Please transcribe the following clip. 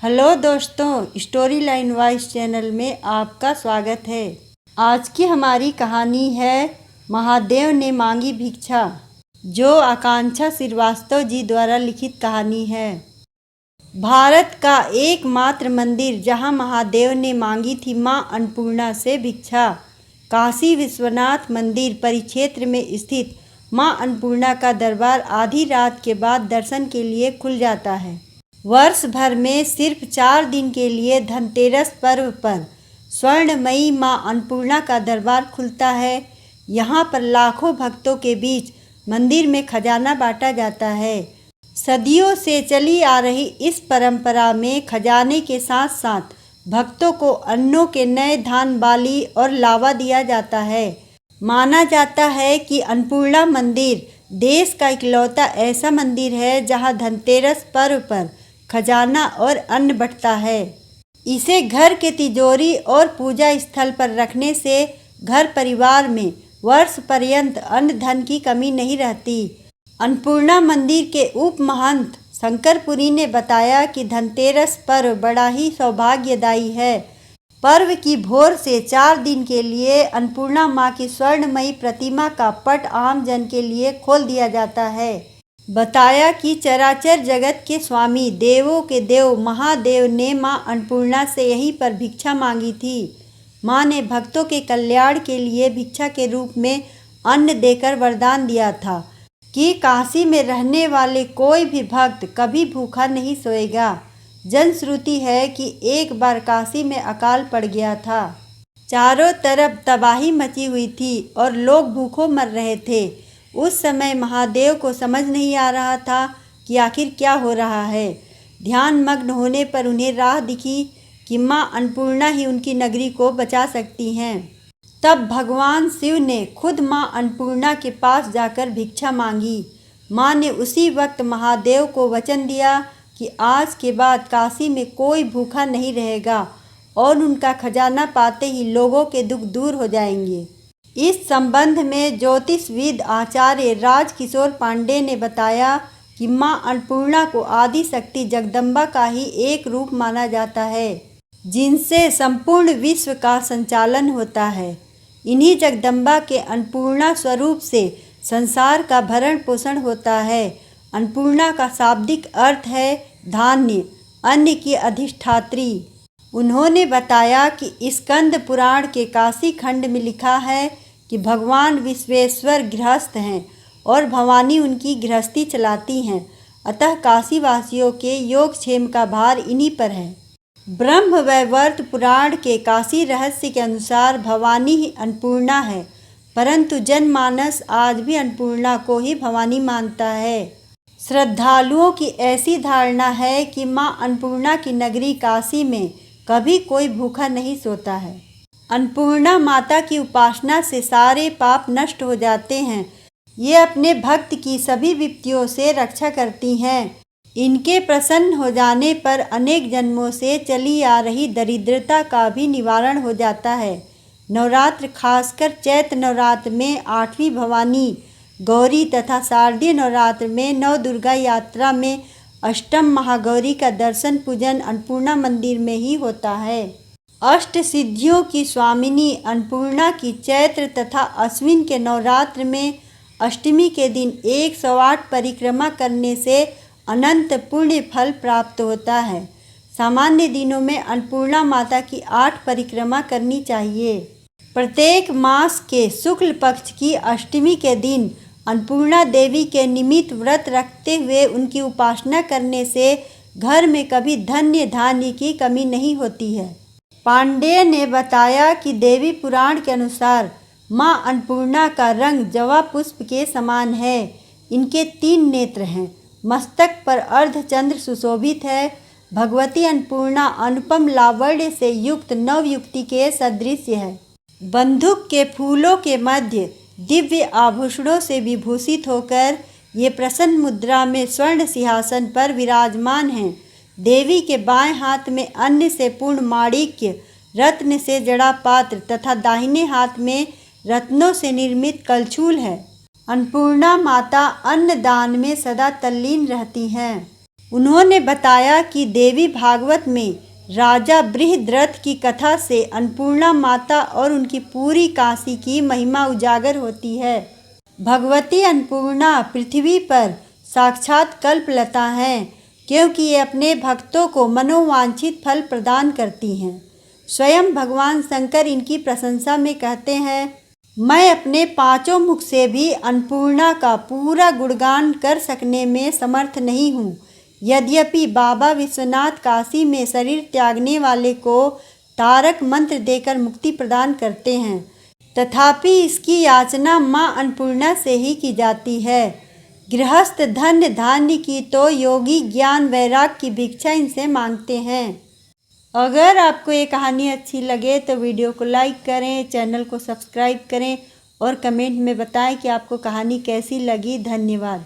Hello दोस्तों, story line voice channel में आपका स्वागत है। आज की हमारी कहानी है महादेव ने मांगी भिक्षा, जो आकांक्षा श्रीवास्तव जी द्वारा लिखित कहानी है। भारत का एकमात्र मंदिर जहां महादेव ने मांगी थी मां अन्नपूर्णा से भिक्षा, काशी विश्वनाथ मंदिर परिक्षेत्र में स्थित मां अन्नपूर्णा का दरबार आधी रात के बाद दर्शन के लिए खुल जाता है। वर्ष भर में सिर्फ 4 दिन के लिए धनतेरस पर्व पर स्वर्णमयी मां अन्नपूर्णा का दरबार खुलता है। यहाँ पर लाखों भक्तों के बीच मंदिर में खजाना बांटा जाता है। सदियों से चली आ रही इस परंपरा में खजाने के साथ साथ भक्तों को अन्नों के नए धान बाली और लावा दिया जाता है। माना जाता है कि अन्नपूर्णा मंदिर देश का इकलौता ऐसा मंदिर है जहां धनतेरस पर्व पर खजाना और अन्न बंटता है। इसे घर के तिजोरी और पूजा स्थल पर रखने से घर परिवार में वर्ष पर्यंत अन्न धन की कमी नहीं रहती। अन्नपूर्णा मंदिर के उप महंत शंकरपुरी ने बताया कि धनतेरस पर्व बड़ा ही सौभाग्यदायी है। पर्व की भोर से 4 दिन के लिए अन्नपूर्णा माँ की स्वर्णमयी प्रतिमा का पट आम जन के लिए खोल दिया जाता है। बताया कि चराचर जगत के स्वामी देवों के देव महादेव ने मां अन्नपूर्णा से यहीं पर भिक्षा मांगी थी। मां ने भक्तों के कल्याण के लिए भिक्षा के रूप में अन्न देकर वरदान दिया था कि काशी में रहने वाले कोई भी भक्त कभी भूखा नहीं सोएगा। जनश्रुति है कि एक बार काशी में अकाल पड़ गया था। चारों तरफ तबाही मची हुई थी और लोग भूखों मर रहे थे। उस समय महादेव को समझ नहीं आ रहा था कि आखिर क्या हो रहा है। ध्यान मग्न होने पर उन्हें राह दिखी कि मां अन्नपूर्णा ही उनकी नगरी को बचा सकती हैं। तब भगवान शिव ने खुद मां अन्नपूर्णा के पास जाकर भिक्षा मांगी। मां ने उसी वक्त महादेव को वचन दिया कि आज के बाद काशी में कोई भूखा नहीं रहेगा और उनका खजाना पाते ही लोगों के दुख दूर हो जाएंगे। इस संबंध में ज्योतिषविद आचार्य राजकिशोर पांडे ने बताया कि मां अन्नपूर्णा को आदि शक्ति जगदम्बा का ही एक रूप माना जाता है, जिनसे संपूर्ण विश्व का संचालन होता है। इन्हीं जगदम्बा के अन्नपूर्णा स्वरूप से संसार का भरण पोषण होता है। अन्नपूर्णा का शाब्दिक अर्थ है धान्य, अन्न की अधिष्ठात्री। उन्होंने बताया कि स्कंद पुराण के काशी खंड में लिखा है कि भगवान विश्वेश्वर गृहस्थ हैं और भवानी उनकी गृहस्थी चलाती हैं, अतः काशीवासियों के योगक्षेम का भार इन्हीं पर है। ब्रह्म वैवर्त पुराण के काशी रहस्य के अनुसार भवानी ही अन्नपूर्णा है, परंतु जनमानस आज भी अन्नपूर्णा को ही भवानी मानता है। श्रद्धालुओं की ऐसी धारणा है कि मां अन्नपूर्णा की नगरी काशी में कभी कोई भूखा नहीं सोता है। अन्नपूर्णा माता की उपासना से सारे पाप नष्ट हो जाते हैं। ये अपने भक्त की सभी विपत्तियों से रक्षा करती हैं। इनके प्रसन्न हो जाने पर अनेक जन्मों से चली आ रही दरिद्रता का भी निवारण हो जाता है। नवरात्र खासकर चैत्र नवरात्र में 8वीं भवानी गौरी तथा शारदीय नवरात्र में नव दुर्गा यात्रा में अष्टम महागौरी का दर्शन पूजन अन्नपूर्णा मंदिर में ही होता है। अष्ट सिद्धियों की स्वामिनी अन्नपूर्णा की चैत्र तथा अश्विन के नवरात्र में अष्टमी के दिन 108 परिक्रमा करने से अनंत पुण्य फल प्राप्त होता है। सामान्य दिनों में अन्नपूर्णा माता की 8 परिक्रमा करनी चाहिए। प्रत्येक मास के शुक्ल पक्ष की अष्टमी के दिन अन्नपूर्णा देवी के निमित्त व्रत रखते हुए उनकी उपासना करने से घर में कभी धन्य धान्य की कमी नहीं होती है। पांडेय ने बताया कि देवी पुराण के अनुसार मां अन्नपूर्णा का रंग जवा पुष्प के समान है। इनके 3 नेत्र हैं। मस्तक पर अर्धचंद्र सुशोभित है। भगवती अन्नपूर्णा अनुपम लावण्य से युक्त नवयुक्ति के सदृश है। बंदूक के फूलों के मध्य दिव्य आभूषणों से विभूषित होकर ये प्रसन्न मुद्रा में स्वर्ण सिंहासन पर विराजमान हैं। देवी के बाएं हाथ में अन्न से पूर्ण माणिक्य, रत्न से जड़ा पात्र तथा दाहिने हाथ में रत्नों से निर्मित कलछूल है। अन्नपूर्णा माता अन्न दान में सदा तल्लीन रहती हैं। उन्होंने बताया कि देवी भागवत में राजा बृहद्रथ की कथा से अन्नपूर्णा माता और उनकी पूरी काशी की महिमा उजागर होती है। भगवती अन्नपूर्णा पृथ्वी पर साक्षात कल्पलता हैं, क्योंकि ये अपने भक्तों को मनोवांछित फल प्रदान करती हैं। स्वयं भगवान शंकर इनकी प्रशंसा में कहते हैं, मैं अपने पांचों मुख से भी अन्नपूर्णा का पूरा गुणगान कर सकने में समर्थ नहीं हूँ। यद्यपि बाबा विश्वनाथ काशी में शरीर त्यागने वाले को तारक मंत्र देकर मुक्ति प्रदान करते हैं, तथापि इसकी याचना माँ अन्नपूर्णा से ही की जाती है। गृहस्थ धन्य धान्य की तो योगी ज्ञान वैराग की भिक्षा इनसे मांगते हैं। अगर आपको ये कहानी अच्छी लगे तो वीडियो को लाइक करें, चैनल को सब्सक्राइब करें और कमेंट में बताएं कि आपको कहानी कैसी लगी। धन्यवाद।